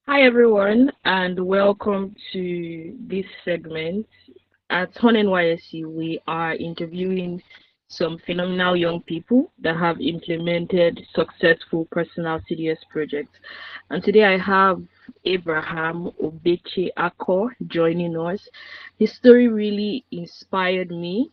Hi, everyone, and welcome to this segment. At HON NYSC, we are interviewing some phenomenal young people that have implemented successful personal CDS projects. And today I have Abraham Ogbeche Akor joining us. His story really inspired me.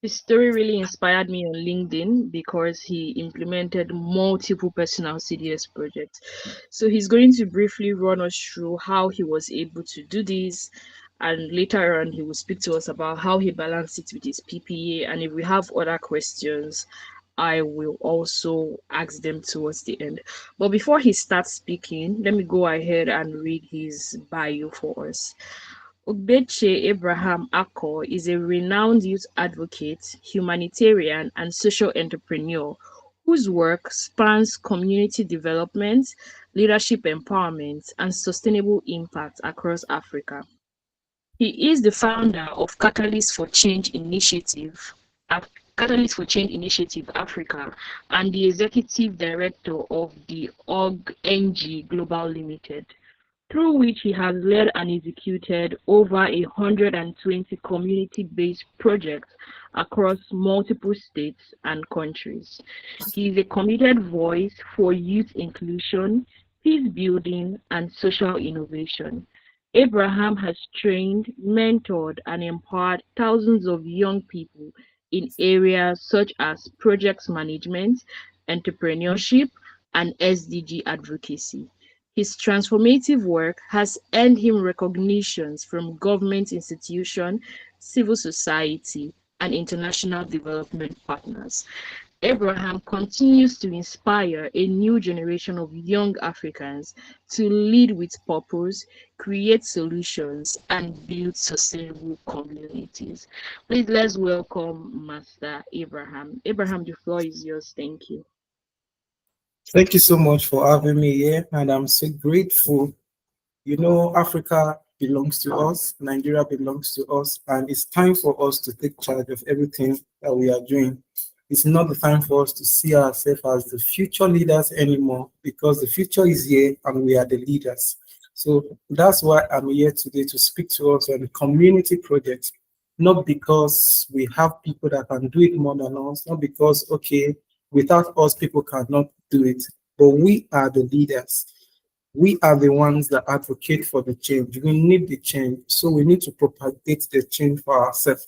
His story really inspired me on LinkedIn because he implemented multiple personal CDS projects. So he's going to briefly run us through how he was able to do this, and later on he will speak to us about how he balanced it with his PPA. And if we have other questions, I will also ask them towards the end. But before he starts speaking, let me go ahead and read his bio for us. Ogbeche Abraham Akor is a renowned youth advocate, humanitarian, and social entrepreneur whose work spans community development, leadership empowerment, and sustainable impact across Africa. He is the founder of Catalyst for Change Initiative Africa, and the executive director of the OGNG Global Limited, through which he has led and executed over 120 community-based projects across multiple states and countries. He is a committed voice for youth inclusion, peace building, and social innovation. Abraham has trained, mentored, and empowered thousands of young people in areas such as project management, entrepreneurship, and SDG advocacy. His transformative work has earned him recognitions from government institutions, civil society, and international development partners. Abraham continues to inspire a new generation of young Africans to lead with purpose, create solutions, and build sustainable communities. Please let's welcome Master Abraham. Abraham, the floor is yours. Thank you. Thank you so much for having me here, and I'm so grateful. Africa belongs to us, Nigeria belongs to us, and it's time for us to take charge of everything that we are doing. It's not the time for us to see ourselves as the future leaders anymore because the future is here and we are the leaders. So that's why I'm here today to speak to us on community projects, not because we have people that can do it more than us, not because, okay, without us, people cannot do it, but we are the leaders. We are the ones that advocate for the change. We need the change, so we need to propagate the change for ourselves.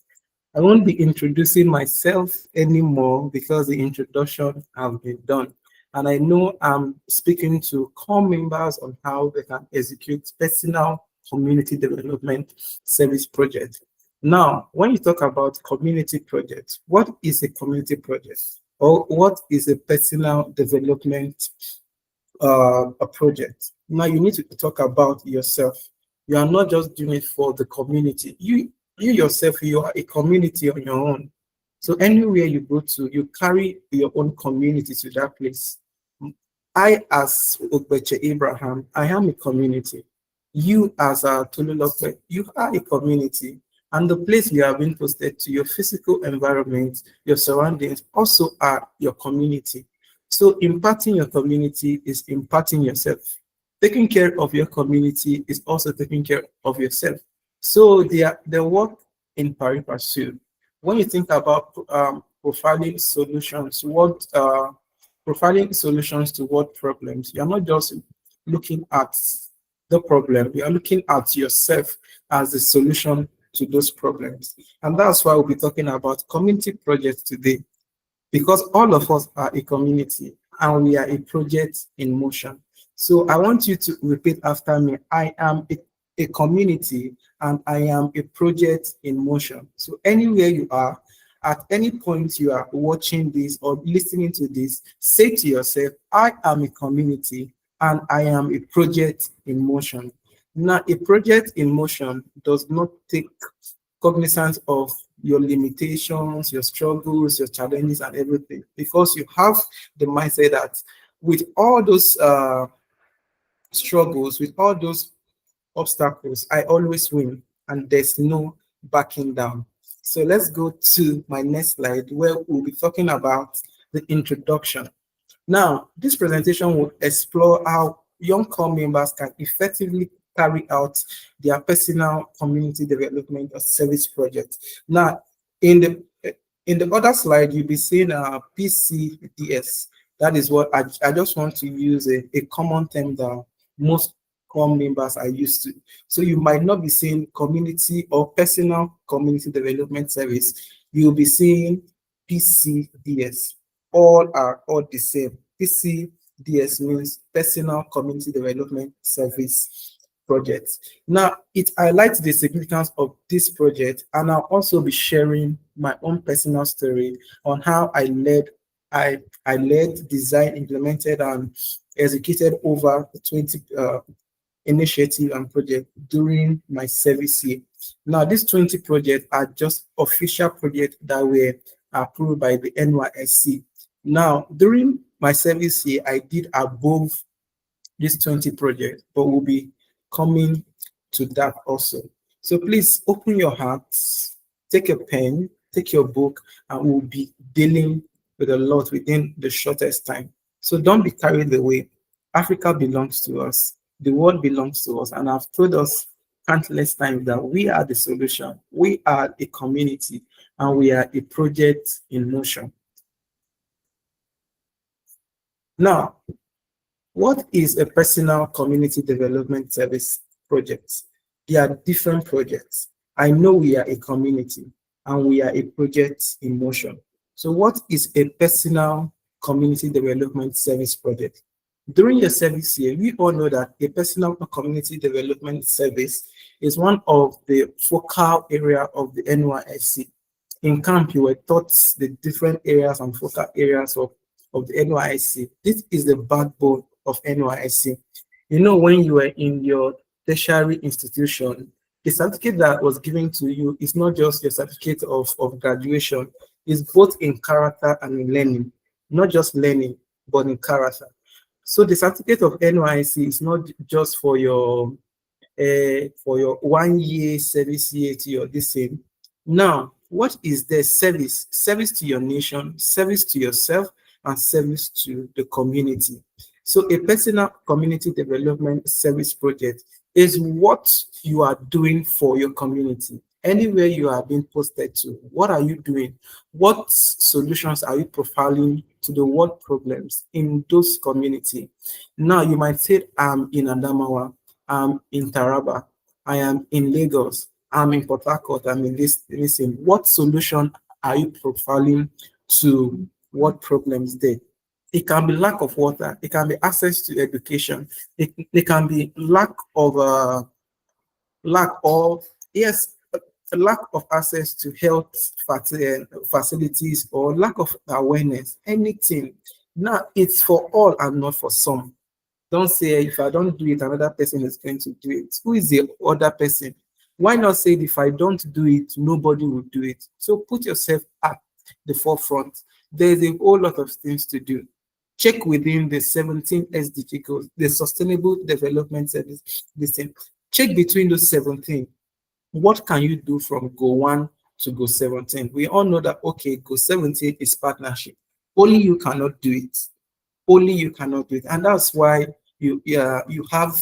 I won't be introducing myself anymore because the introduction has been done. And I know I'm speaking to core members on how they can execute personal community development service projects. Now, when you talk about community projects, what is a community project? Or what is a personal development a project? Now you need to talk about yourself. You are not just doing it for the community. You yourself, you are a community on your own. So anywhere you go to, you carry your own community to that place. I, as Ogbeche Abraham, I am a community. You, as a Tolulope, you are a community. And the place you have been posted to, your physical environment, your surroundings, also are your community. So impacting your community is impacting yourself. Taking care of your community is also taking care of yourself. So they work in pari passu. When you think about profiling solutions, profiling solutions to what problems, you're not just looking at the problem, you are looking at yourself as the solution to those problems. And that's why we'll be talking about community projects today, because all of us are a community and we are a project in motion. So I want you to repeat after me. I am a community and I am a project in motion. So anywhere you are, at any point you are watching this or listening to this, say to yourself, I am a community and I am a project in motion. Now, a project in motion does not take cognizance of your limitations, your struggles, your challenges, and everything, because you have the mindset that with all those struggles, with all those obstacles, I always win, and there's no backing down. So let's go to my next slide where we'll be talking about the introduction. Now, this presentation will explore how young core members can effectively carry out their personal community development or service projects. Now, in the other slide, you'll be seeing PCDS. That is what I just want to use a common term that most core members are used to. So you might not be seeing community or personal community development service. You'll be seeing PCDS. All are all the same. PCDS means personal community development service projects. Now, it highlights the significance of this project, and I'll also be sharing my own personal story on how I led, designed, implemented, and executed over 20 initiative and project during my service year. Now, these 20 projects are just official projects that were approved by the Nysc. Now, during my service year, I did above these 20 projects, but we'll be coming to that also. So please open your hearts, take a pen, take your book, and we'll be dealing with a lot within the shortest time. So don't be carried away. Africa belongs to us. The world belongs to us. And I've told us countless times that we are the solution. We are a community, and we are a project in motion. Now, what is a personal community development service project? There are different projects. I know we are a community and we are a project in motion. So what is a personal community development service project? During your service year, we all know that a personal community development service is one of the focal area of the Nysc. In camp, you were taught the different areas and focal areas of the Nysc. This is the backbone of Nysc. You know, when you were in your tertiary institution, the certificate that was given to you is not just your certificate of graduation, it's both in character and in learning, not just learning, but in character. So the certificate of Nysc is not just for your 1 year service year to your this same. Now, what is the service? Service to your nation, service to yourself, and service to the community. So a personal community development service project is what you are doing for your community. Anywhere you are being posted to, what are you doing? What solutions are you profiling to the world problems in those community? Now you might say, I'm in Adamawa, I'm in Taraba, I am in Lagos, I'm in Port Harcourt, I'm in this. Listen, what solution are you profiling to what problems there? It can be lack of water, it can be access to education, it can be lack of yes, a lack of access to health facilities or lack of awareness, anything. Now it's for all and not for some. Don't say if I don't do it, another person is going to do it. Who is the other person? Why not say if I don't do it, nobody will do it? So put yourself at the forefront. There's a whole lot of things to do. Check within the 17 SDG goals, the Sustainable Development Service. Listen, check between those 17. What can you do from goal 1 to goal 17? We all know that, okay, goal 17 is partnership. Only you cannot do it. Only you cannot do it. And that's why you have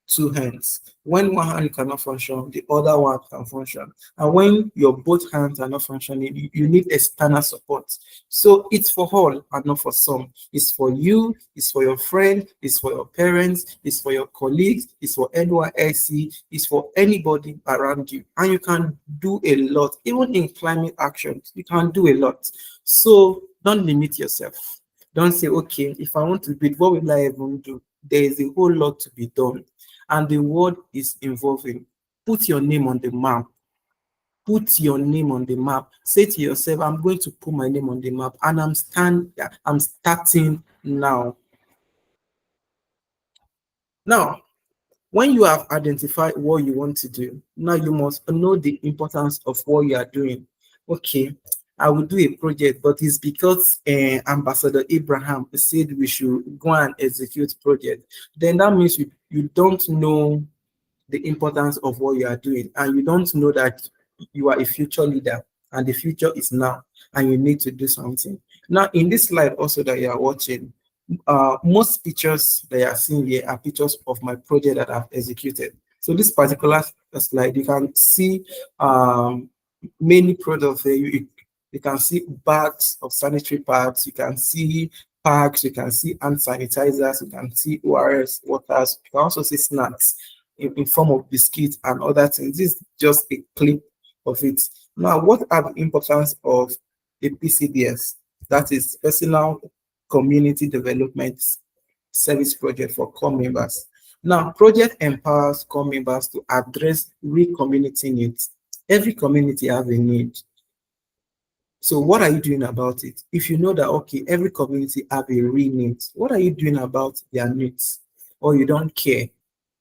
two hands. When one hand cannot function, the other one can function. And when your both hands are not functioning, you need external support. So it's for all and not for some. It's for you, it's for your friend, it's for your parents, it's for your colleagues, it's for NYSC, it's for anybody around you. And you can do a lot. Even in climate action, you can do a lot. So don't limit yourself. Don't say, okay, if I want to do it, what will I even do? There is a whole lot to be done. And the world is evolving. Put your name on the map. Put your name on the map. Say to yourself, I'm going to put my name on the map, and I'm starting now. Now, when you have identified what you want to do, now you must know the importance of what you are doing. Okay, I will do a project, but it's because Ambassador Abraham said we should go and execute project. Then that means you don't know the importance of what you are doing, and you don't know that you are a future leader, and the future is now. and you need to do something. Now, in this slide also that you are watching, most pictures that you are seeing here are pictures of my project that I've executed. So this particular slide, you can see many products there. You can see bags of sanitary pads, you can see packs, you can see hand sanitizers, you can see ORS waters, you can also see snacks in form of biscuits and other things. This is just a clip of it. Now, what are the importance of a PCDS? That is personal community development service project for core members. Now, project empowers core members to address real community needs. Every community has a need. So what are you doing about it? If you know that, okay, every community have a real need, what are you doing about their needs? Or you don't care?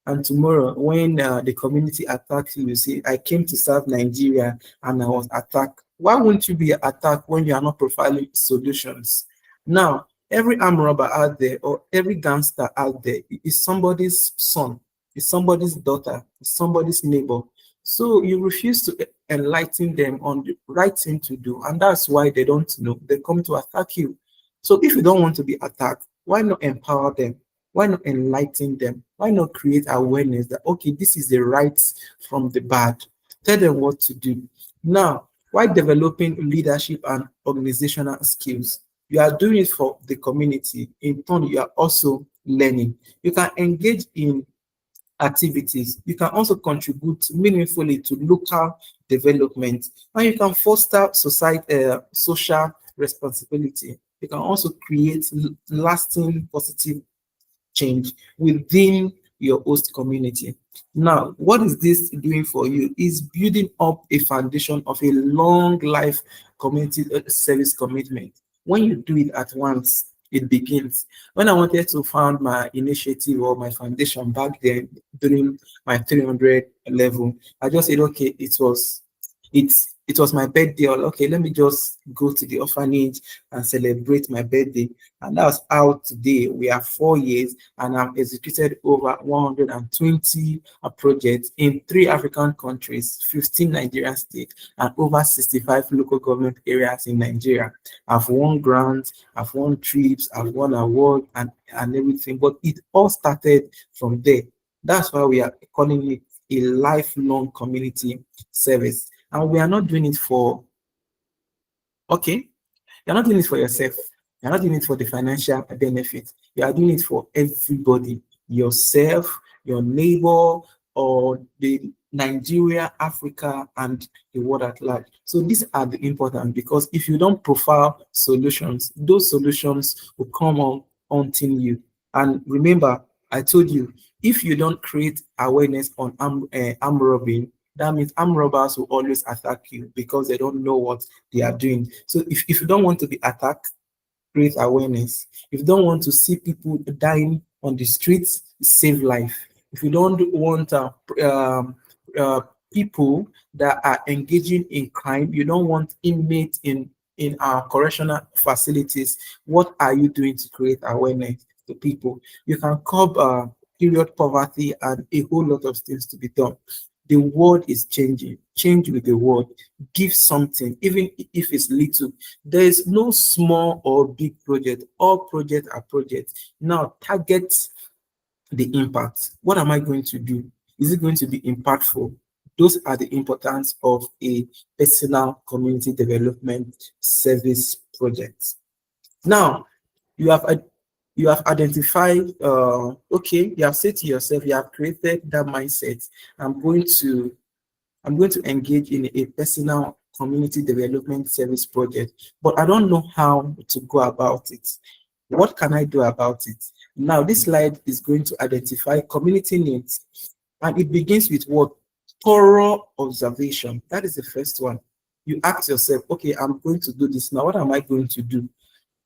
And tomorrow, when the community attacks you, you say, I came to serve Nigeria and I was attacked. Why won't you be attacked when you are not providing solutions? Now, every armed robber out there or every gangster out there is somebody's son, is somebody's daughter, is somebody's neighbor. So you refuse to enlighten them on the right thing to do. And that's why they don't know. They come to attack you. So if you don't want to be attacked, why not empower them? Why not enlighten them? Why not create awareness that, okay, this is the right from the bad? Tell them what to do. Now, why developing leadership and organizational skills? You are doing it for the community. In turn, you are also learning. You can engage in activities. You can also contribute meaningfully to local development, and you can foster social responsibility. You can also create lasting positive change within your host community. Now, what is this doing for you? Is building up a foundation of a long life community service commitment. When you do it at once, it begins. When I wanted to found my initiative or my foundation back then during my 300 level, I just said, okay, it was my birthday. Or okay, let me just go to the orphanage and celebrate my birthday. And that's how today we are 4 years and I've executed over 120 projects in 3 African countries, 15 Nigerian states, and over 65 local government areas in Nigeria. I've won grants, I've won trips, I've won awards and everything, but it all started from there. That's why we are calling it a lifelong community service. And we are not doing it for, okay, you're not doing it for yourself. You're not doing it for the financial benefit. You are doing it for everybody, yourself, your neighbor, or the Nigeria, Africa, and the world at large. So these are the important, because if you don't profile solutions, those solutions will come on haunting you. And remember, I told you, if you don't create awareness on arm robbing, that means armed robbers will always attack you because they don't know what they are doing. So if you don't want to be attacked, create awareness. If you don't want to see people dying on the streets, save life. If you don't want uh, people that are engaging in crime, you don't want inmates in our correctional facilities, what are you doing to create awareness to people? You can curb period poverty and a whole lot of things to be done. The world is changing. Change with the world. Give something, even if it's little. There is no small or big project. All projects are projects. Now, target the impact. What am I going to do? Is it going to be impactful? Those are the importance of a personal community development service project. Now, you have identified, okay, you have said to yourself, you have created that mindset. I'm going to engage in a personal community development service project, but I don't know how to go about it. What can I do about it? Now, this slide is going to identify community needs, and it begins with what? Thorough observation. That is the first one. You ask yourself, okay, I'm going to do this now. What am I going to do?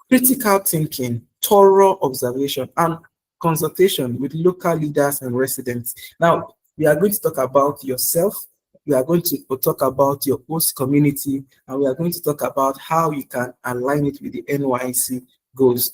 Critical thinking, thorough observation, and consultation with local leaders and residents. Now, we are going to talk about yourself, we are going to talk about your host community, and we are going to talk about how you can align it with the Nysc goals.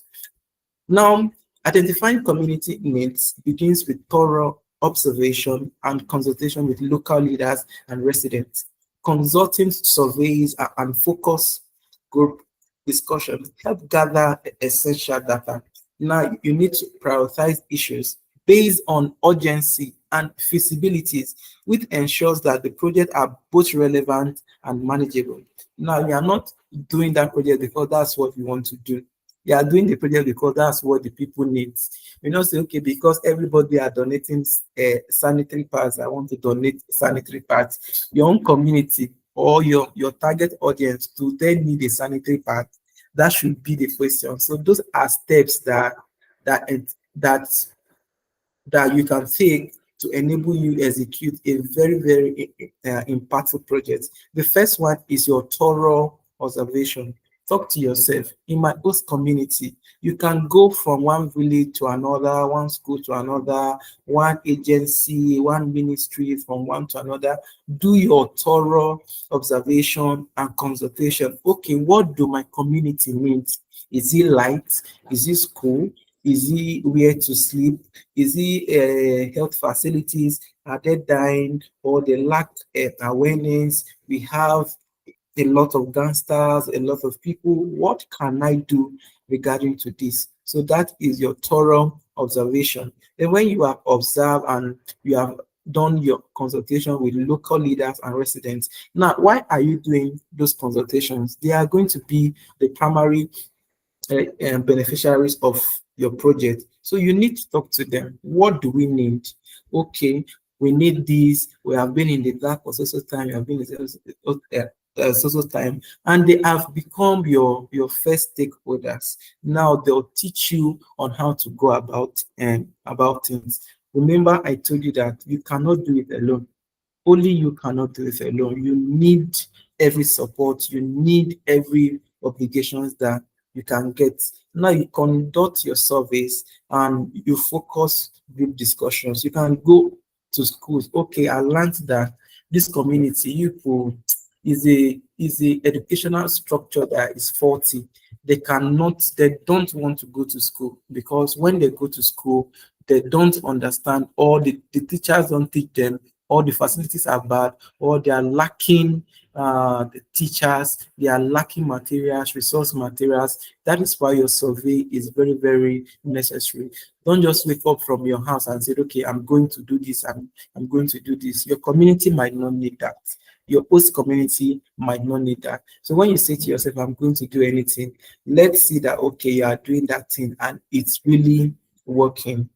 Now, identifying community needs begins with thorough observation and consultation with local leaders and residents. Consulting surveys and focus group discussion, help gather essential data. Now, you need to prioritize issues based on urgency and feasibilities, which ensures that the projects are both relevant and manageable. Now, you are not doing that project because that's what you want to do. You are doing the project because that's what the people need. You know, say, okay, because everybody are donating sanitary pads, I want to donate sanitary pads. Your own community or your target audience do they need a sanitary pad? That should be the question. So those are steps that that that you can take to enable you execute a very impactful project. The first one is your thorough observation. Talk to yourself. In my host community, you can go from one village to another, one school to another, one agency, one ministry, from one to another. Do your thorough observation and consultation. Okay, what do my community need? Is it light? Is it school? Is it where to sleep? Is it health facilities? Are they dying or they lack awareness? We have a lot of gangsters, a lot of people. What can I do regarding to this? So that is your thorough observation. And when you have observed and you have done your consultation with local leaders and residents, now why are you doing those consultations? They are going to be the primary beneficiaries of your project. So you need to talk to them. What do we need? Okay, we need this. We have been in the dark for so time. We have been in so time, and they have become your first stakeholders. Now they'll teach you on how to go about things. Remember, I told you that you cannot do it alone. Only you cannot do it alone. You need every support. You need every obligations that you can get. Now you conduct your surveys and you focus group discussions. You can go to schools. Okay, I learned that this community you could is a educational structure that is faulty. They don't want to go to school because when they go to school, they don't understand or the teachers don't teach them, or the facilities are bad, or they are lacking the teachers, they are lacking materials, resource materials. That is why your survey is very necessary. Don't just wake up from your house and say, okay, I'm going to do this, I'm going to do this. Your community might not need that. Your host community might not need that. So when you say to yourself, I'm going to do anything, let's see that, okay, you are doing that thing and it's really working.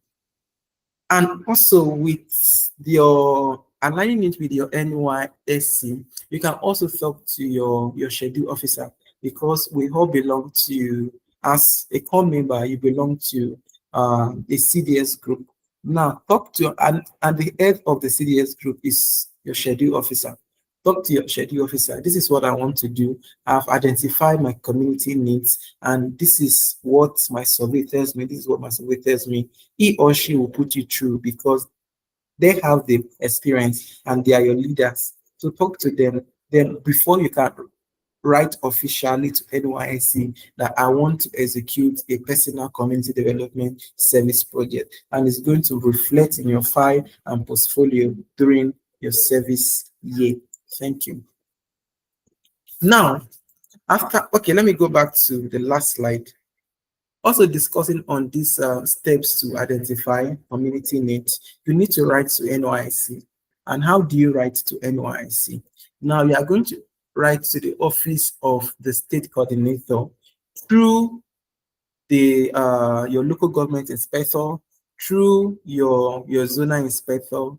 And also with your aligning it with your NYSC, you can also talk to your schedule officer because we all belong to, as a core member, you belong to a CDS group. Now, talk to, and the head of the CDS group is your schedule officer. Talk to your schedule officer. This is what I want to do. I've identified my community needs, and this is what my survey tells me. This is what my survey tells me. He or she will put you through because they have the experience and they are your leaders. So talk to them. Then before you can write officially to NYC that I want to execute a personal community development service project, and it's going to reflect in your file and portfolio during your service year. Thank you. Now, okay, let me go back to the last slide. Also discussing on these steps to identify community needs, you need to write to NYC. And how do you write to NYC? Now you are going to write to the office of the state coordinator through the your local government inspector, through your zonal inspector,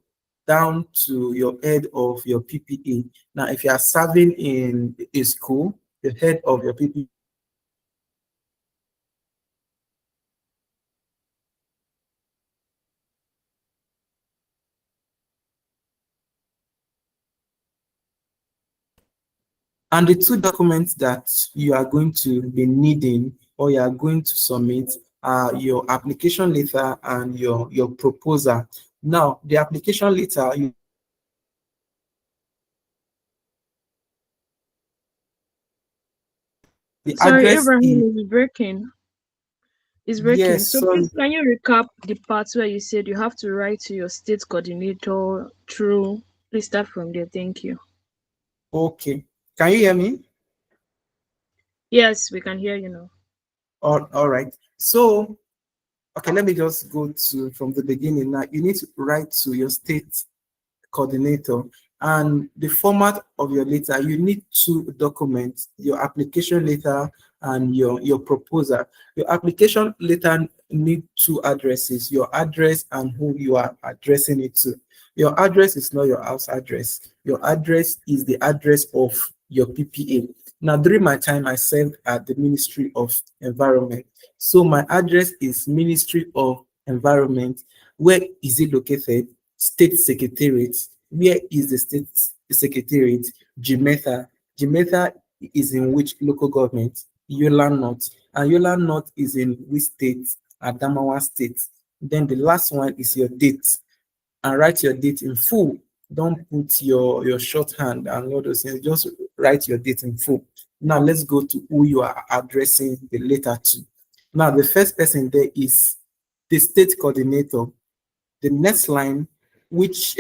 down to your head of your PPA. Now, if you are serving in a school, the head of your PPA. And the two documents that you are going to be needing or you are going to submit are your application letter and your proposal. Now, the application letter, the Sorry, address is, Abraham is breaking. Is breaking. yes, So sorry, please, can you recap the parts where you said you have to write to your state coordinator through? Please start from there. Thank you. okay. Can you hear me? Yes, we can hear you now. All right. So, okay, let me just go to from the beginning. Now, you need to write to your state coordinator, and the format of your letter, you need two documents: your application letter and your proposal. Your application letter need two addresses: your address and who you are addressing it to. Your address is not your house address. Your address is the address of your PPA. Now, during my time, I served at the Ministry of Environment. So my address is Ministry of Environment. Where is it located? State Secretariat. Where is the State Secretariat? Jamaica. Jamaica is in which local government? Yola North. And Yola North is in which state? Adamawa State. Then the last one is your date. And write your date in full. Don't put your shorthand and all those things. Just write your date in full. Now let's go to who you are addressing the letter to. Now the first person there is the state coordinator. The next line, which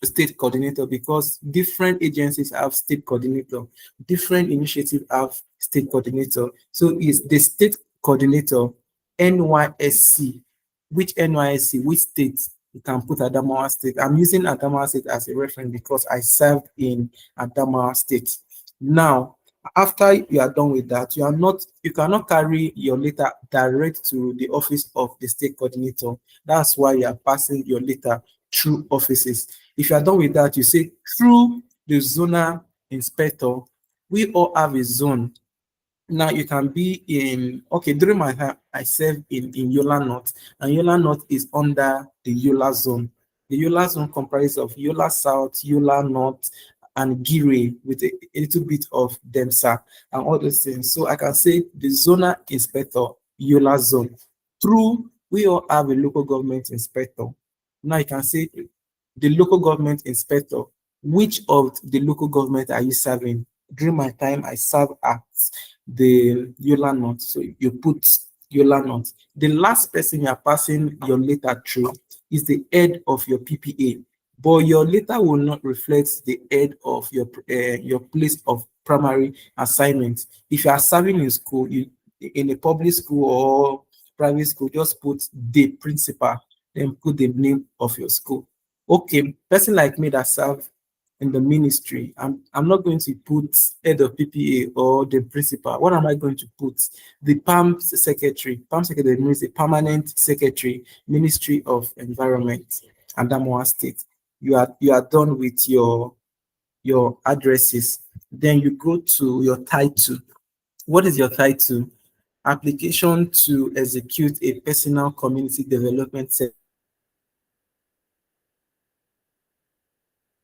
state coordinator, because different agencies have state coordinator, different initiatives have state coordinator. So is the state coordinator NYSC. Which NYSC, which state? You can put Adamawa State. I'm using Adamawa State as a reference because I served in Adamawa State. Now, after you are done with that, you cannot carry your letter direct to the office of the state coordinator. That's why you are passing your letter through offices. If you are done with that, you say through the zonal inspector. We all have a zone. Now you can be in, okay, during my time, I served in Yola North, and Yola North is under the Yola zone. The Yola zone comprises of Yola South, Yola North, and Gire with a little bit of Demsa and all those things. So I can say the zonal inspector, Yola zone. Through, we all have a local government inspector. Now you can say the local government inspector. Which of the local government are you serving? During my time, I served at the Yola North. So you put Yola North. The last person you are passing your letter through is the head of your PPA, but your letter will not reflect the head of your place of primary assignment. If you are serving in school, in a public school or private school, just put the principal, then put the name of your school. Okay, person like me that serve in the ministry, I'm not going to put head of PPA or the principal. What am I going to put? The PAM secretary. PAM secretary means the permanent secretary, Ministry of Environment, Adamawa State. You are done with your addresses. Then you go to your title. What is your title? Application to execute a personal community development service.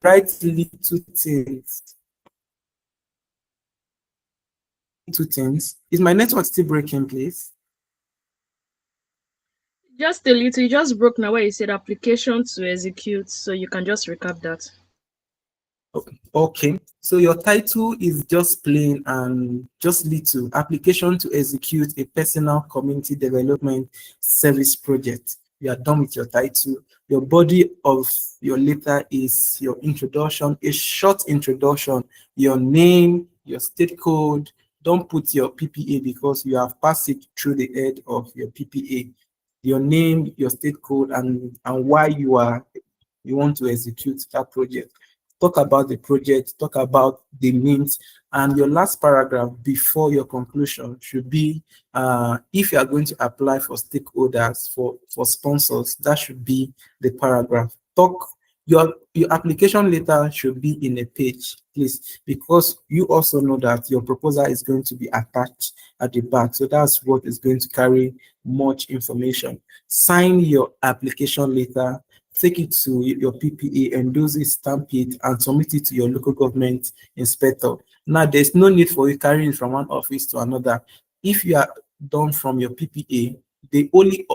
Write little things. Two things. Is my network still breaking, please? Just a little, you just broke now where you said application to execute, so you can just recap that. Okay, so your title is just plain and just little. Application to execute a personal community development service project. You are done with your title. Your body of your letter is your introduction, a short introduction, your name, your state code. Don't put your PPA because you have passed it through the head of your PPA. Your name, your state code, and why you want to execute that project. Talk about the project, talk about the needs, and your last paragraph before your conclusion should be if you are going to apply for stakeholders, for sponsors, that should be the paragraph. Your application letter should be in a page, please, because you also know that your proposal is going to be attached at the back. So that's what is going to carry much information. Sign your application letter, take it to your PPA, endorse it, stamp it, and submit it to your local government inspector. Now, there's no need for you carrying it from one office to another. If you are done from your PPA, the only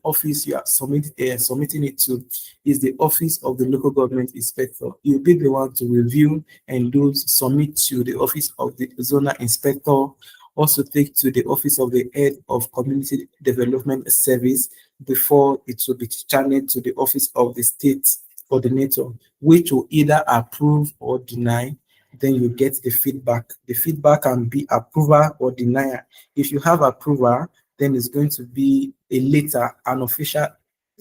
office you are submitting it to is the office of the local government inspector. You'll be the one to review, endorse, submit to the office of the zonal inspector, also take to the office of the head of community development service before it will be channeled to the office of the state coordinator, which will either approve or deny. then you get the feedback. The feedback can be approval or denial. If you have approval, then it's going to be a letter, an official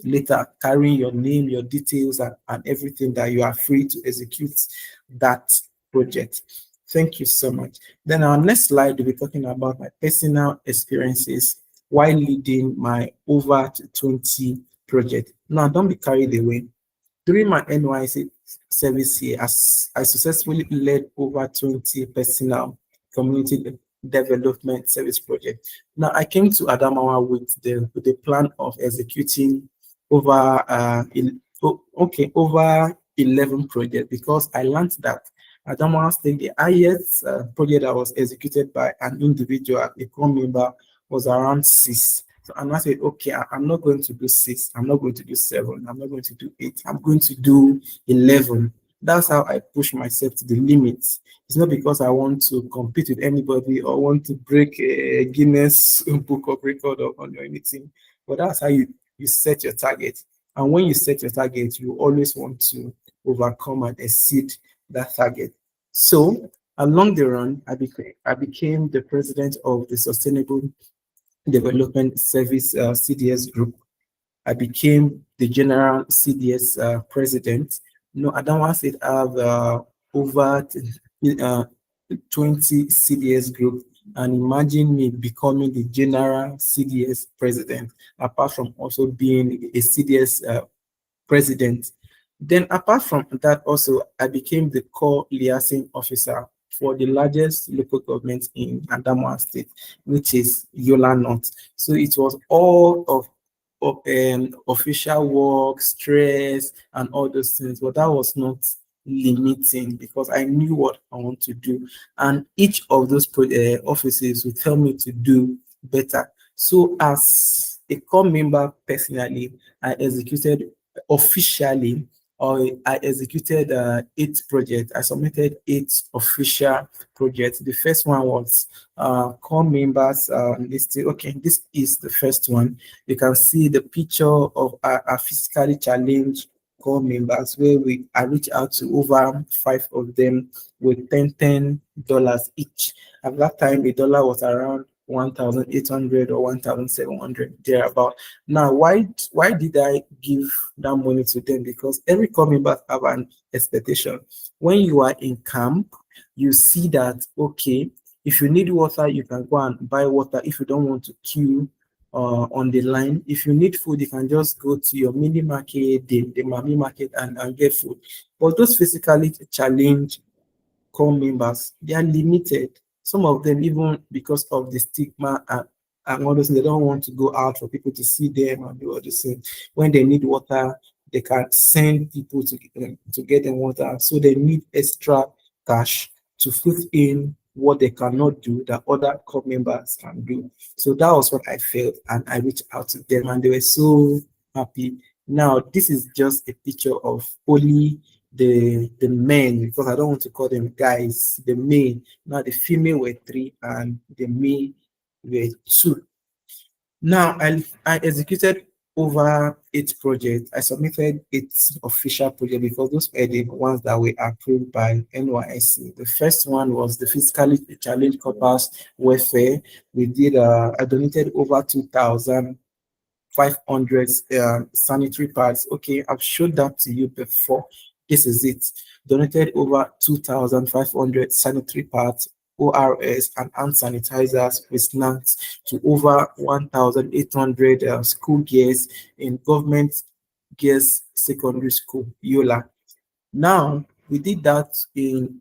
letter carrying your name, your details, and everything that you are free to execute that project. Thank you so much. Then our next slide, we'll be talking about my personal experiences while leading my over 20 project. Now, don't be carried away. During my NYC service here, as I successfully led over 20 personal community development service projects. Now, I came to Adamawa with the plan of executing over over 11 projects, because I learned that Adamawa State, the highest project that was executed by an individual, a core member, was around 6. So, and I said, okay, I'm not going to do 6, I'm not going to do 7, I'm not going to do 8, I'm going to do 11. That's how I push myself to the limits. It's not because I want to compete with anybody or want to break a Guinness Book of Record or anything, but that's how you set your target. And when you set your target, you always want to overcome and exceed that target. So along the run, I became the president of the Sustainable Development Service CDS group. I became the general CDS president. No, I don't want to have over uh, 20 CDS group, and imagine me becoming the general CDS president, apart from also being a CDS president. Then apart from that, also, I became the core liaison officer for the largest local government in Adamawa State, which is Yola North. So it was all of official work, stress, and all those things, but that was not limiting because I knew what I want to do, and each of those offices would tell me to do better. So as a core member personally, I executed officially, or I executed 8 projects. I submitted 8 official projects. The first one was core members listed. Okay, this is the first one. You can see the picture of our physically challenged core members, where I reached out to over 5 of them with $10 each. At that time, the dollar was around 1,800 or 1,700 thereabout. Now, why did I give that money to them? Because every core member have an expectation. When you are in camp, you see that, okay, if you need water, you can go and buy water if you don't want to queue on the line. If you need food, you can just go to your mini market, the mami market, and get food. But those physically challenged core members, they are limited. Some of them, even because of the stigma and all those, they don't want to go out for people to see them and do all the same. When they need water, they can send people to get them water. So they need extra cash to put in what they cannot do that other core members can do. So that was what I felt, and I reached out to them, and they were so happy. Now, this is just a picture of only the men, because I don't want to call them guys, the men. Now the female were 3 and the male were 2. Now I executed over 8 projects. I submitted 8 official projects because those were the ones that were approved by Nysc. The first one was the physically challenged couples welfare. We did I donated over 2,500 sanitary pads. Okay, I've showed that to you before. This is it. Donated over 2,500 sanitary pads, ORS, and hand sanitizers with snacks to over 1,800 school girls in government girls secondary school, Yola. Now, we did that in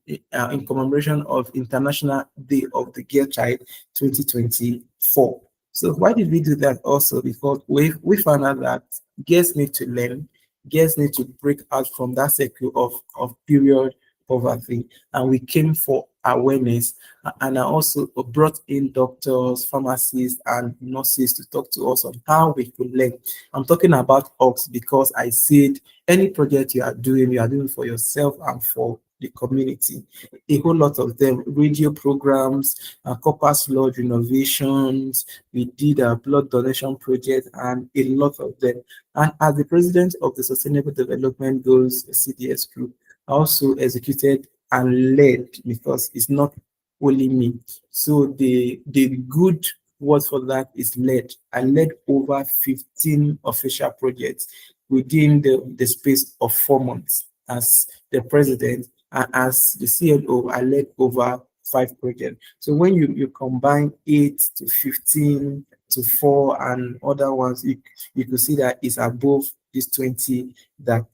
commemoration of International Day of the Girl Child 2024. So why did we do that also? Because we found out that girls need to learn, girls need to break out from that cycle of period poverty, and we came for awareness. And I also brought in doctors, pharmacists, and nurses to talk to us on how we could learn. I'm talking about us because I said any project you are doing for yourself and for the community. A whole lot of them, radio programs, corpus lodge renovations, we did a blood donation project, and a lot of them. And as the president of the Sustainable Development Goals CDS group, I also executed and led, because it's not only me. So the good word for that is led. I led over 15 official projects within the space of 4 months as the president, and as the CNO, I led over 5 projects. So when you combine 8 to 15 to 4 and other ones, you could see that it's above this 20 that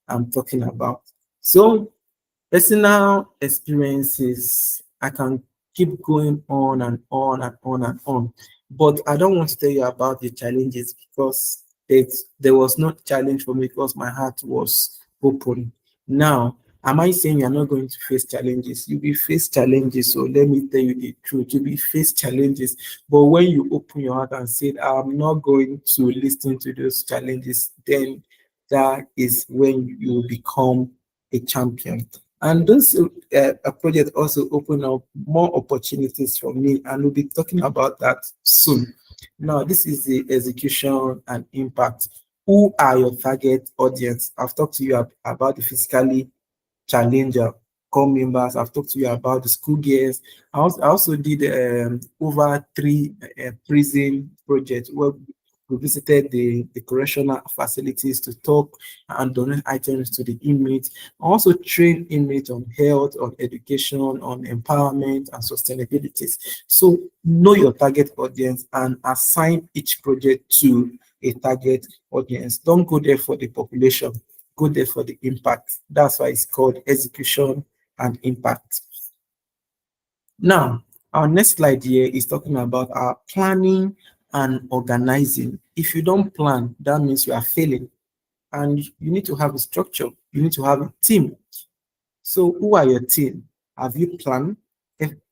I'm talking about. So personal experiences, I can keep going on and on and on and on, but I don't want to tell you about the challenges because there was no challenge for me because my heart was open. Now, am I saying you're not going to face challenges? You will face challenges. So let me tell you the truth. You will face challenges. But when you open your heart and say, I'm not going to listen to those challenges, then that is when you become a champion. And this project also opened up more opportunities for me, and we'll be talking about that soon. Now, this is the execution and impact. Who are your target audience? I've talked to you about the physically challenger core members. I've talked to you about the school girls. I also did over 3 prison projects where we visited the correctional facilities to talk and donate items to the inmates. I also train inmates on health, on education, on empowerment and sustainability. So know your target audience and assign each project to a target audience. Don't go there for the population, go there for the impact. That's why it's called execution and impact. Now, our next slide here is talking about our planning and organizing. If you don't plan, that means you are failing. And you need to have a structure. You need to have a team. So who are your team? Have you planned?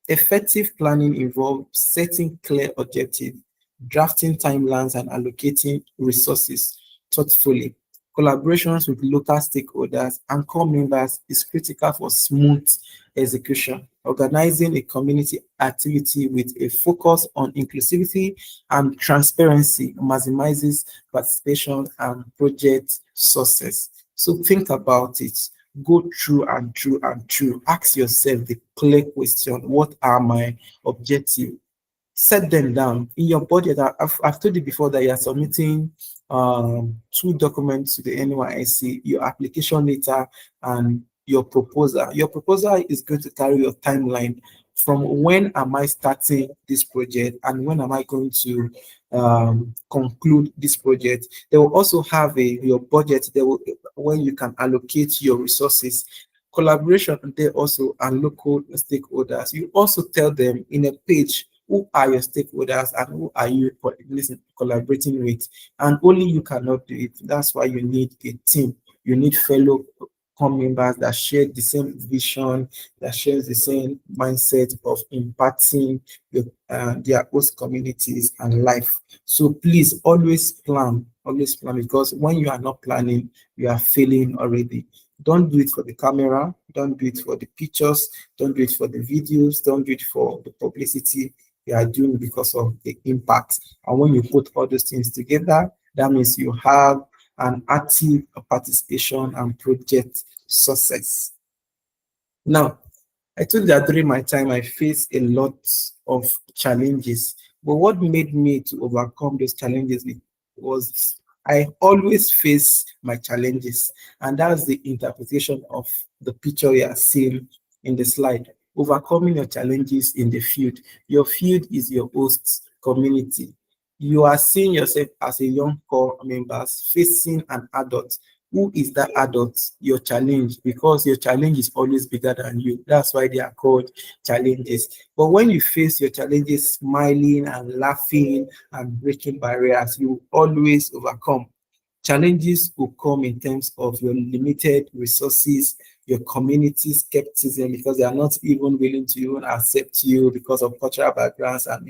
Effective planning involves setting clear objectives, drafting timelines, and allocating resources thoughtfully. Collaborations with local stakeholders and core members is critical for smooth execution. Organizing a community activity with a focus on inclusivity and transparency maximizes participation and project success. So think about it. Go through and through and through. Ask yourself the clear question: what are my objectives? Set them down in your budget. I've told you before that you are submitting 2 documents to the NYSC, your application letter and your proposal. Your proposal is going to carry your timeline from when am I starting this project and when am I going to conclude this project. They will also have your budget. They will, when you can allocate your resources. Collaboration there also and local stakeholders. You also tell them in a page who are your stakeholders and who are you collaborating with, and only you cannot do it. That's why you need a team. You need fellow core members that share the same vision, that shares the same mindset of impacting their host communities and life. So please always plan, because when you are not planning, you are failing already. Don't do it for the camera, don't do it for the pictures, don't do it for the videos, don't do it for the publicity. You are doing it because of the impact. And when you put all those things together, that means you have an active participation and project success. Now, I told you that during my time, I faced a lot of challenges. But what made me to overcome those challenges was I always face my challenges. And that's the interpretation of the picture you are seeing in the slide. Overcoming your challenges in the field. Your field is your host community. You are seeing yourself as a young core member facing an adult. Who is that adult? Your challenge, because your challenge is always bigger than you. That's why they are called challenges. But when you face your challenges smiling and laughing and breaking barriers, you always overcome. Challenges will come in terms of your limited resources, your community skepticism, because they are not even willing to even accept you because of cultural backgrounds and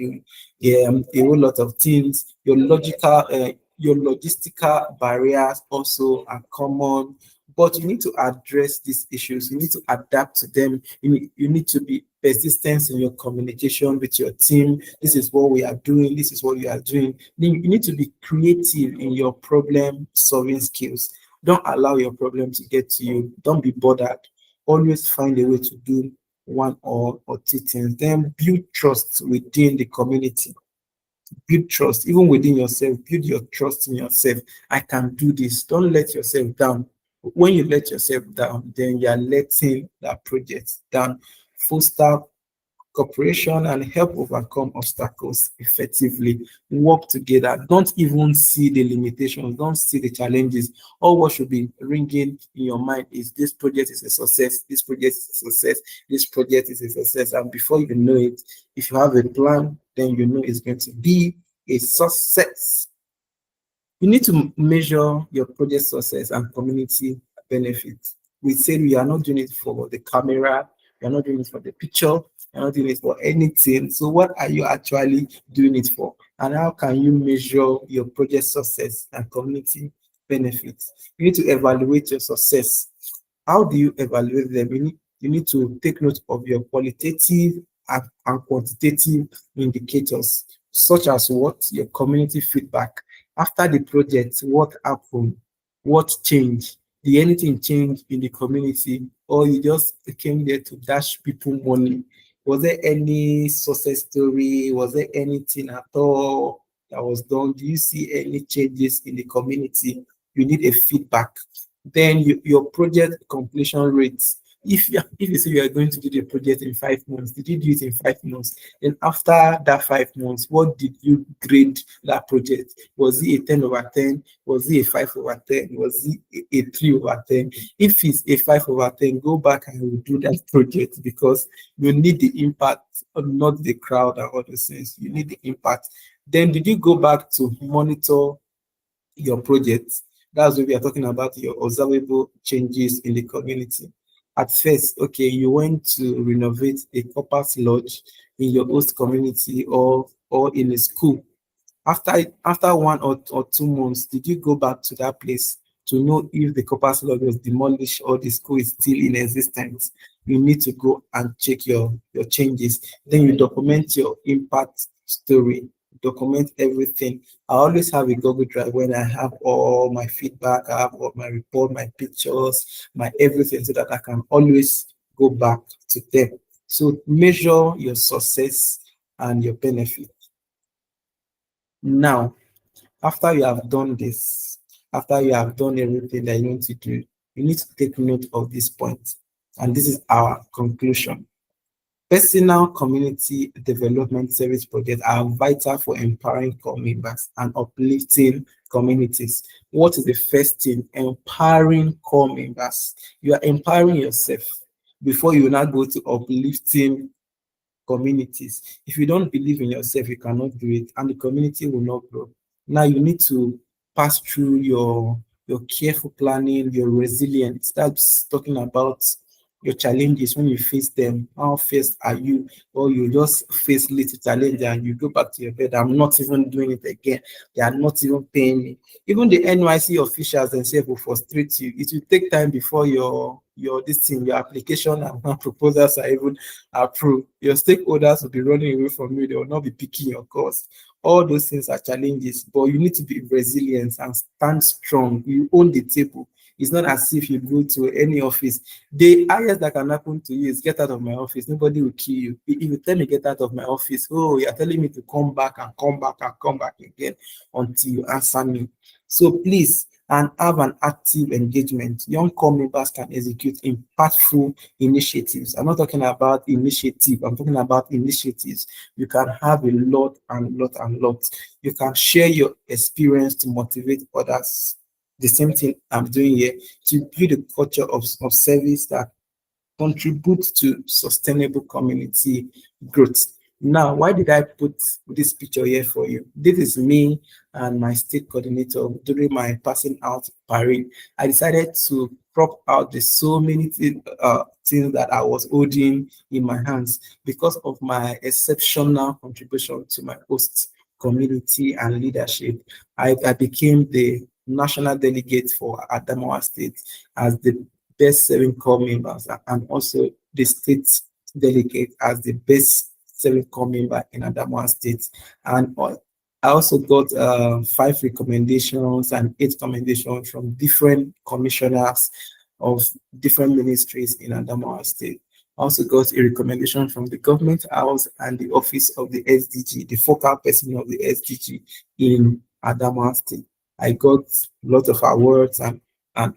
a whole lot of things. Your logistical barriers also are common, but you need to address these issues. You need to adapt to them. You need to be persistent in your communication with your team. This is what we are doing. This is what we are doing. Then you need to be creative in your problem solving skills. Don't allow your problem to get to you. Don't be bothered. always find a way to do one or two things. Then build trust within the community. Build trust even within yourself. Build your trust in yourself. I can do this. Don't let yourself down. When you let yourself down, then you are letting that project down. Foster cooperation and help overcome obstacles effectively. Work together. Don't even see the limitations. Don't see the challenges. All what should be ringing in your mind is this project is a success. This project is a success. This project is a success. And before you know it, if you have a plan, then you know it's going to be a success. You need to measure your project success and community benefits. We say we are not doing it for the camera, we are not doing it for the picture, we are not doing it for anything. So, what are you actually doing it for? And how can you measure your project success and community benefits? You need to evaluate your success. How do you evaluate them? You need to take note of your qualitative and quantitative indicators, such as what your community feedback after the project, what happened, what changed, did anything change in the community, or you just came there to dash people money? Was there any success story? Was there anything at all that was done? Do you see any changes in the community? You need a feedback. Then your project completion rates. If you say you are going to do the project in 5 months, did you do it in 5 months? Then after that 5 months, what did you grade that project? Was it a 10 over 10? Was it a 5 over 10? Was it a 3 over 10? If it's a 5 over 10, go back and do that project because you need the impact, not the crowd and all those things. You need the impact. Then did you go back to monitor your project? That's what we are talking about, your observable changes in the community. At first, okay, you went to renovate a corpus lodge in your host community or in a school. After 1 or 2 months, did you go back to that place to know if the corpus lodge was demolished or the school is still in existence? You need to go and check your changes. Then you document your impact story, document everything. I always have a Google Drive when I have all my feedback, I have all my report, my pictures, my everything, so that I can always go back to them. So measure your success and your benefit. Now, after you have done this, after you have done everything that you want to do, you need to take note of this point. And this is our conclusion. Personal community development service projects are vital for empowering core members and uplifting communities. What is the first thing? Empowering core members. You are empowering yourself before you now go to uplifting communities. If you don't believe in yourself, you cannot do it, and the community will not grow. Now you need to pass through your careful planning, your resilience. That's talking about your challenges when you face them. How faced are you? Or you just face little challenge and you go back to your bed. I'm not even doing it again. They are not even paying me. Even the NYC officials themselves will frustrate you. It will take time before your this thing, your application and proposals are even approved. Your stakeholders will be running away from you. They will not be picking your calls. All those things are challenges, but you need to be resilient and stand strong. You own the table. It's not as if you go to any office. The highest that can happen to you is get out of my office. Nobody will kill you. If you tell me get out of my office, oh, you're telling me to come back and come back and come back again until you answer me. So please, and have an active engagement. Young core members can execute impactful initiatives. I'm not talking about initiative, I'm talking about initiatives. You can have a lot and lot and lot. You can share your experience to motivate others. The same thing I'm doing here to build a culture of service that contribute to sustainable community growth. Now, why did I put this picture here for you? This is me and my state coordinator during my passing out parade. I decided to crop out the so many things that I was holding in my hands because of my exceptional contribution to my host community and leadership. I became the national delegate for Adamawa State as the best serving core members and also the state delegate as the best serving core member in Adamawa State. And I also got 5 recommendations and 8 recommendations from different commissioners of different ministries in Adamawa State. I also got a recommendation from the government house and the office of the SDG, the focal person of the SDG in Adamawa State. I got a lot of awards and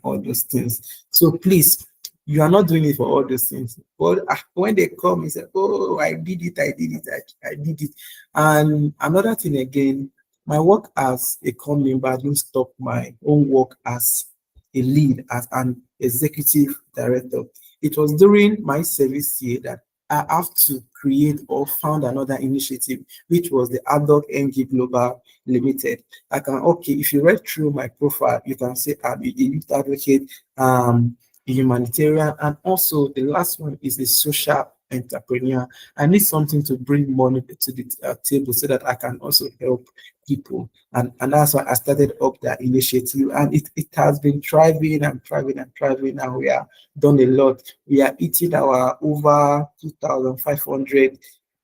all those things. So please, you are not doing it for all those things. But when they come, you say, oh, I did it, I did it, I did it. And another thing again, my work as a com member didn't stop my own work as a lead, as an executive director. It was during my service year that I have to create or found another initiative, which was the Adult NG Global Limited. I can, okay, if you read through my profile, you can say I'm a youth advocate, a humanitarian, and also the last one is a social entrepreneur. I need something to bring money to the table so that I can also help people. And that's why I started up that initiative. And it has been thriving and thriving and thriving. And we are done a lot. We are eating our over 2,500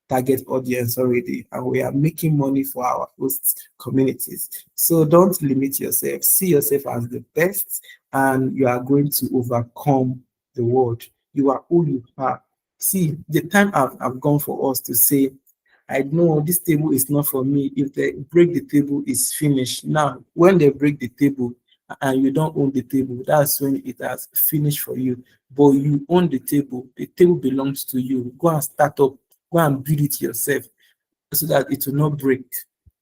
target audience already, and we are making money for our host communities. So don't limit yourself. See yourself as the best, and you are going to overcome the world. You are who you are. See, the time I've gone for us to say, I know this table is not for me. If they break the table, it's finished. Now, when they break the table and you don't own the table, that's when it has finished for you. But you own the table belongs to you. Go and start up, go and build it yourself so that it will not break.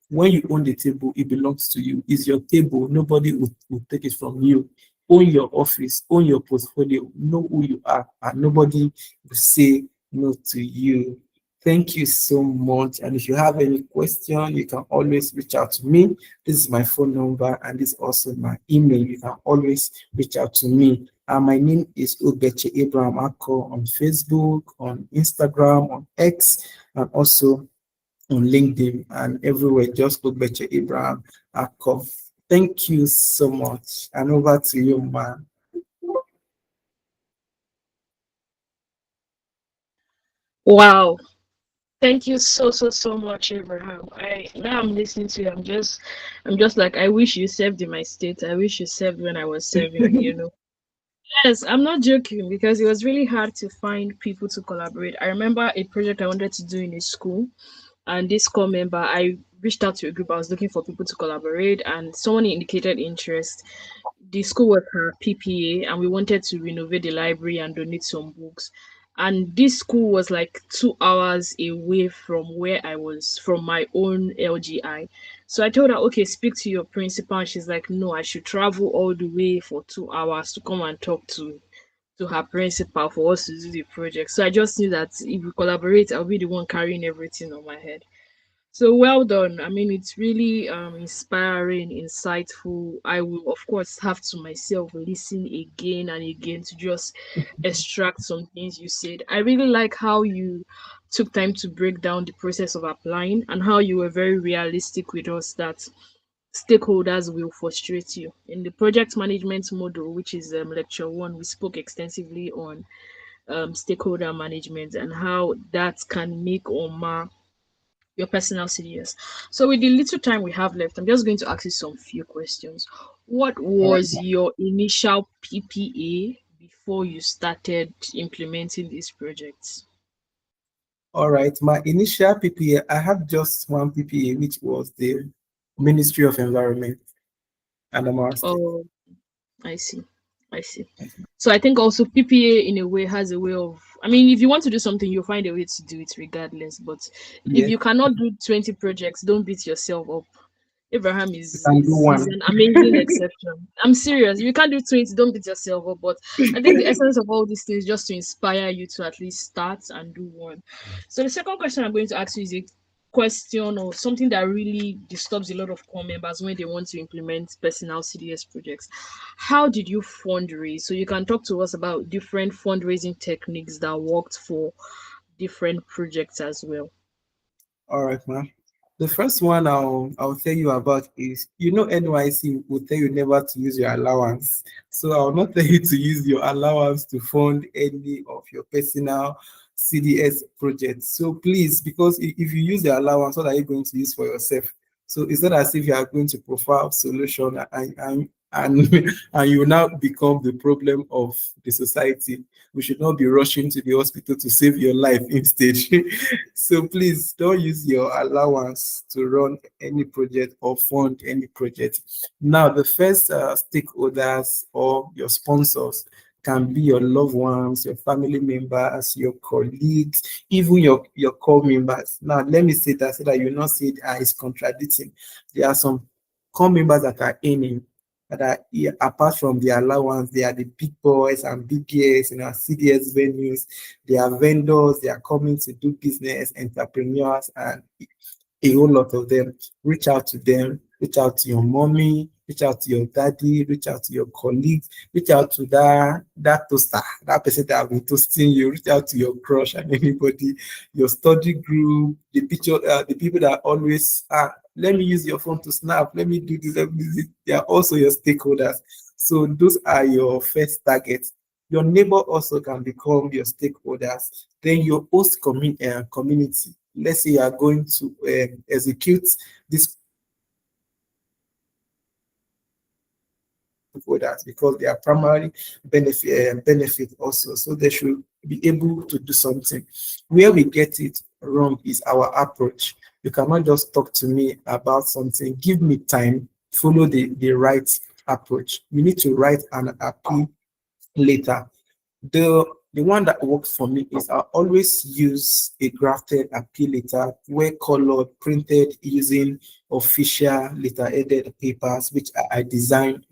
When you own the table, it belongs to you. It's your table. Nobody will take it from you. Own your office, own your portfolio, know who you are, and nobody will say no to you. Thank you so much. And if you have any question, you can always reach out to me. This is my phone number, and this is also my email. You can always reach out to me. My name is Ogbeche Abraham Ako on Facebook, on Instagram, on X, and also on LinkedIn and everywhere. Just Ogbeche Abraham Ako. Thank you so much. And over to you, man. Wow. Thank you so much, Abraham. I now I'm listening to you. I'm just like I wish you served in my state. I wish you served when I was serving. Yes, I'm not joking because it was really hard to find people to collaborate. I remember a project I wanted to do in a school, and this core member, I reached out to a group. I was looking for people to collaborate, and someone indicated interest. The school was her PPA, and we wanted to renovate the library and donate some books. And this school was like 2 hours away from where I was, from my own LGI. So I told her, okay, speak to your principal. And she's like, no, I should travel all the way for 2 hours to come and talk to her principal for us to do the project. So I just knew that if we collaborate, I'll be the one carrying everything on my head. So well done. I mean, it's really inspiring, insightful. I will, of course, have to myself listen again and again to just extract some things you said. I really like how you took time to break down the process of applying and how you were very realistic with us that stakeholders will frustrate you. In the project management model, which is lecture one, we spoke extensively on stakeholder management and how that can make or mar your personal CDS. So with the little time we have left, I'm just going to ask you some few questions. What All right. was your initial PPA before you started implementing these projects? All right. My initial PPA, I had just one PPA, which was the Ministry of Environment and Adamawa State. Oh, I see. I see. So I think also PPA in a way has a way of, I mean, if you want to do something, you'll find a way to do it regardless. But if Yes, you cannot do 20 projects, don't beat yourself up. Abraham you is can do is is one. an amazing exception. I'm serious. If you can't do 20, don't beat yourself up. But I think the essence of all these things is just to inspire you to at least start and do one. So the second question I'm going to ask you is a question or something that really disturbs a lot of core members when they want to implement personal CDS projects. How did you fundraise? So you can talk to us about different fundraising techniques that worked for different projects as well. All right, man. The first one I'll tell you about is, NYC will tell you never to use your allowance. So I'll not tell you to use your allowance to fund any of your personal CDS projects. So please, because if you use the allowance, what are you going to use for yourself? So it's not as if you are going to profile solution and and you now become the problem of the society. We should not be rushing to the hospital to save your life instead. So please don't use your allowance to run any project or fund any project. Now, the first stakeholders or your sponsors can be your loved ones, your family members, your colleagues, even your core members. Now, let me say that so that you not say it's contradicting. There are some core members that are earning that are apart from the allowance, they are the big boys and big girls in our CDS venues. They are vendors, they are coming to do business, entrepreneurs, and a whole lot of them. Reach out to them, reach out to your mommy, reach out to your daddy, reach out to your colleagues, reach out to that toaster, that person that have been toasting you, reach out to your crush and anybody, your study group, the people that always let me use your phone to snap, let me do this, let me do this. They are also your stakeholders. So those are your first targets. Your neighbor also can become your stakeholders. Then your host community. Let's say you are going to execute this stakeholders because they are primary benefit also. So they should be able to do something. Where we get it wrong is our approach. You cannot just talk to me about something. Give me time. Follow the right approach. You need to write an appeal later. The one that works for me is I always use a grafted appeal letter where colored, printed using official letter-headed papers, which I designed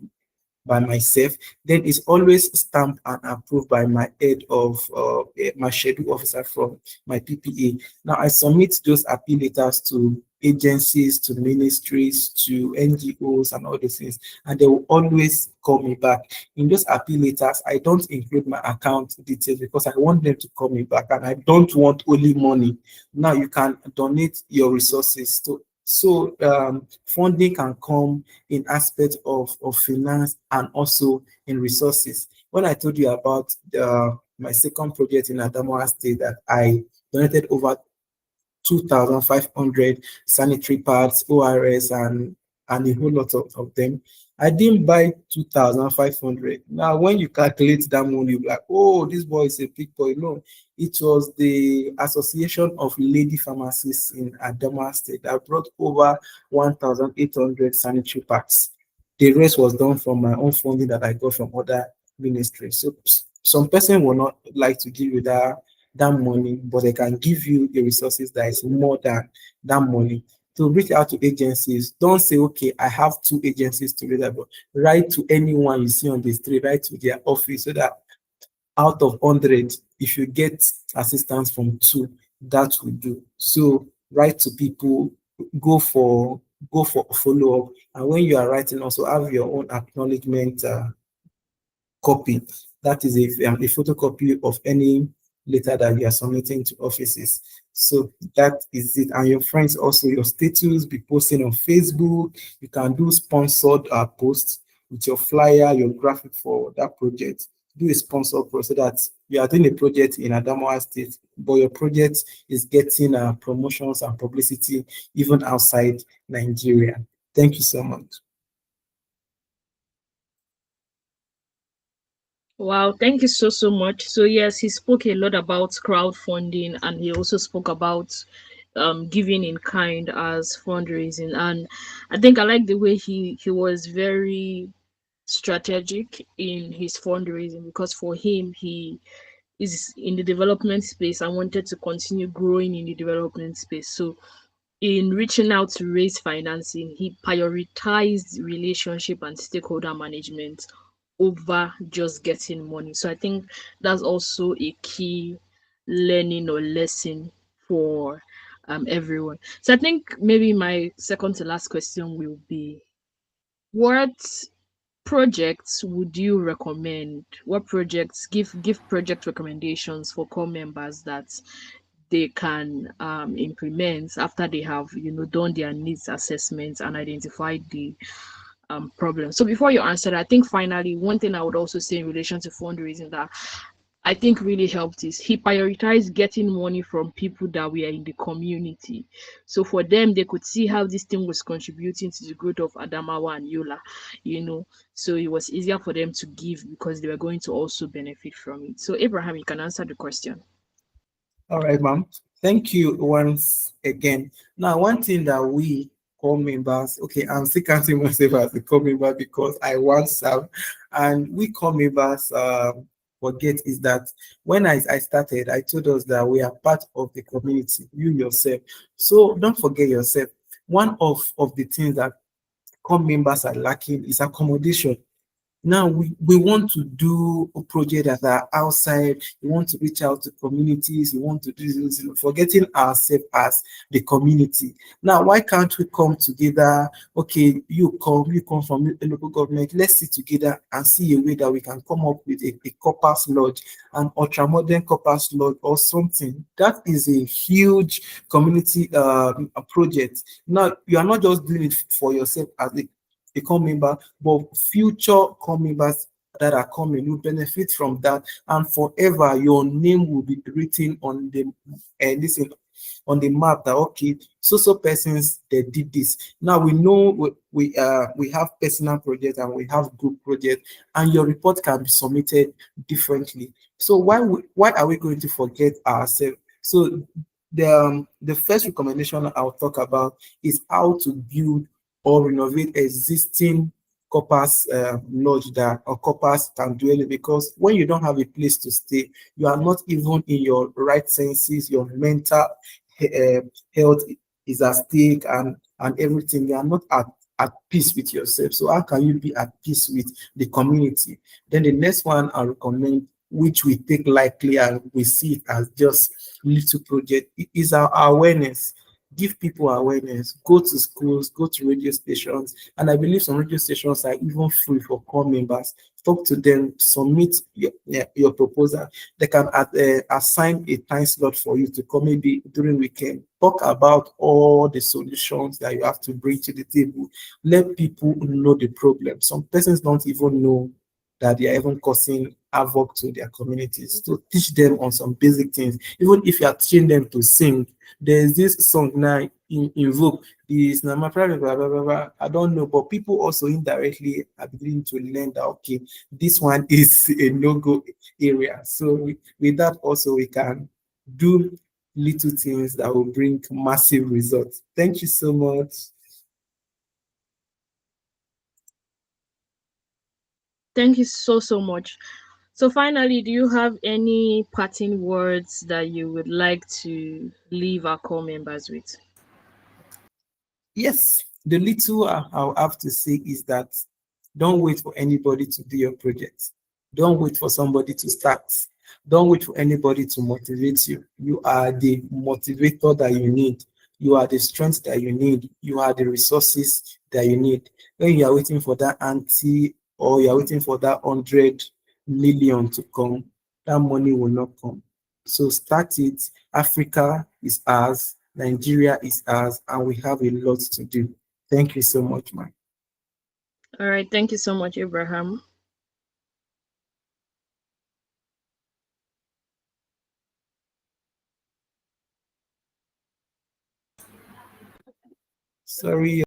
by myself. Then it's always stamped and approved by my head of my schedule officer from my PPA. Now I submit those appeal letters to agencies, to ministries, to NGOs, and all these things, and they will always call me back. In those appeal letters, I don't include my account details because I want them to call me back, and I don't want only money. Now you can donate your resources to so funding can come in aspects of finance and also in resources. When I told you about my second project in Adamawa State that I donated over 2,500 sanitary pads, ORS, and a whole lot of them. I didn't buy 2,500. Now, when you calculate that money, you're like, oh, this boy is a big boy. No, it was the Association of Lady Pharmacists in Adamawa State that brought over 1,800 sanitary pads. The rest was done from my own funding that I got from other ministries. So some person will not like to give you that money, but they can give you the resources that is more than that money. To reach out to agencies, don't say, okay, I have two agencies to reach out, but write to anyone you see on the street, write to their office so that out of 100, if you get assistance from two, that will do. So write to people, go for follow up, and when you are writing, also have your own acknowledgement copy. That is a photocopy of any letter that you are submitting to offices. So that is it. And your friends also, your status, be posting on Facebook. You can do sponsored posts with your flyer, your graphic for that project. Do a sponsor post so that you are doing a project in Adamawa State, but your project is getting promotions and publicity even outside Nigeria. Thank you so much. Wow, thank you so much. So yes, he spoke a lot about crowdfunding, and he also spoke about giving in kind as fundraising. And I think I like the way he was very strategic in his fundraising, because for him, he is in the development space and wanted to continue growing in the development space. So in reaching out to raise financing, he prioritized relationship and stakeholder management over just getting money. So I think that's also a key learning or lesson for everyone. So I think maybe my second to last question will be, what projects would you recommend? What projects, give project recommendations for core members that they can implement after they have done their needs assessments and identified the problem. So before you answer that, I think finally one thing I would also say in relation to fundraising, that I think really helped is he prioritized getting money from people that were in the community. So for them, they could see how this thing was contributing to the growth of Adamawa and Yola, you know. So it was easier for them to give because they were going to also benefit from it. So Abraham, you can answer the question. All right, ma'am. Thank you once again. Now, one thing that we core members, okay, I'm still counting myself as a core member because I once served, and we core members forget is that when I started, I told us that we are part of the community, you yourself. So don't forget yourself. One of the things that core members are lacking is accommodation. Now we want to do a project that are outside. We want to reach out to communities. We want to do this, forgetting ourselves as the community. Now, why can't we come together? Okay, you come from a local government. Let's sit together and see a way that we can come up with a corpus lodge, an ultra modern corpus lodge or something. That is a huge community project. Now, you are not just doing it for yourself as a core member, but future core members that are coming will benefit from that, and forever your name will be written on the listen on the map that okay, so persons they did this. Now we know we have personal projects and we have group projects, and your report can be submitted differently. So why are we going to forget ourselves? So the first recommendation I'll talk about is how to build or renovate existing corpus lodge that or corpus can dwell, because when you don't have a place to stay, you are not even in your right senses, your mental uh, health is at stake, and everything. You are not at peace with yourself. So how can you be at peace with the community? Then the next one I recommend, which we take lightly and we see it as just little project, is our awareness. Give people awareness, go to schools, go to radio stations, and I believe some radio stations are even free for core members. Talk to them, submit your proposal. They can assign a time slot for you to come maybe during weekend. Talk about all the solutions that you have to bring to the table. Let people know the problem. Some persons don't even know that they are even causing havoc to their communities. To teach them on some basic things. Even if you are teaching them to sing, there's this song now in Vogue, this Nama private, blah, blah, blah, blah. I don't know, but people also indirectly are beginning to learn that okay, this one is a no-go area. So with that also we can do little things that will bring massive results. Thank you so much. Thank you so, so much. So finally, do you have any parting words that you would like to leave our core members with? Yes, the little I'll have to say is that don't wait for anybody to do your project. Don't wait for somebody to start. Don't wait for anybody to motivate you. You are the motivator that you need. You are the strength that you need. You are the resources that you need. When you are waiting for that auntie or you are waiting for that 100 million to come, that money will not come. So start it. Africa is ours, Nigeria is ours, and we have a lot to do. Thank you so much, man. All right. Thank you so much, Abraham. Sorry.